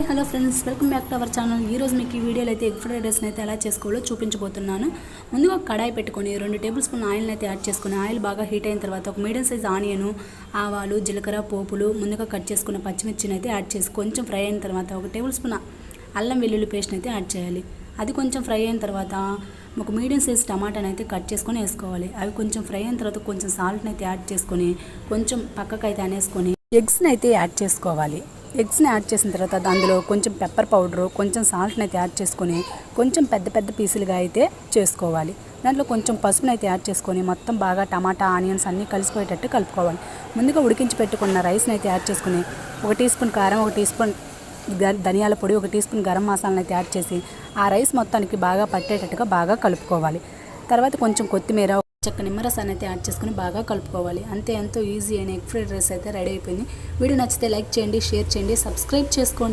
Hello friends, welcome back to our channel. ఈరోజు మీకు ఈ వీడియోలో అయితే ఎగ్ ఫ్రైడ్ రైస్ని అయితే ఎలా చేసుకోవాలో చూపించబోతున్నాను. ముందుగా కడాయి పెట్టుకొని 2 టేబుల్ స్పూన్ ఆయిల్ని అయితే యాడ్ చేసుకుని ఆయిల్ బాగా హీట్ అయిన తర్వాత ఒక మీడియం సైజ్ ఆనియను, ఆవాలు, జీలకర్ర, పోపులు, ముందుగా కట్ చేసుకున్న పచ్చిమిర్చిని అయితే యాడ్ చేసి కొంచెం ఫ్రై అయిన తర్వాత 1 టేబుల్ స్పూన్ అల్లం వెల్లుల్లి పేస్ట్ని అయితే యాడ్ చేయాలి. అది కొంచెం ఫ్రై అయిన తర్వాత ఒక మీడియం సైజ్ టమాటాని అయితే కట్ చేసుకొని వేసుకోవాలి. అవి కొంచెం ఫ్రై అయిన తర్వాత కొంచెం సాల్ట్ని అయితే యాడ్ చేసుకొని కొంచెం పక్కకైతే అనేసుకొని ఎగ్స్ని అయితే యాడ్ చేసుకోవాలి. ఎగ్స్ని యాడ్ చేసిన తర్వాత అందులో కొంచెం పెప్పర్ పౌడరు, కొంచెం సాల్ట్ని అయితే యాడ్ చేసుకొని కొంచెం పెద్ద పెద్ద పీసులుగా అయితే చేసుకోవాలి. దాంట్లో కొంచెం పసుపుని అయితే యాడ్ చేసుకొని మొత్తం బాగా టమాటా, ఆనియన్స్ అన్నీ కలిసిపోయేటట్టు కలుపుకోవాలి. ముందుగా ఉడికించి పెట్టుకున్న రైస్ని అయితే యాడ్ చేసుకుని 1 టీ స్పూన్ కారం, 1 టీ స్పూన్ ధనియాల పొడి, 1 టీ స్పూన్ గరం మసాలాని అయితే యాడ్ చేసి ఆ రైస్ మొత్తానికి బాగా పట్టేటట్టుగా బాగా కలుపుకోవాలి. తర్వాత కొంచెం కొత్తిమీర, చక్క నిమ్మరసాన్ని అయితే యాడ్ చేసుకుని బాగా కలుపుకోవాలి. అంతే, ఎంతో ఈజీ అయిన ఎగ్ ఫ్రైడ్ రైస్ అయితే రెడీ అయిపోయింది. వీడియో నచ్చితే లైక్ చేయండి, షేర్ చేయండి, సబ్స్క్రైబ్ చేసుకోండి.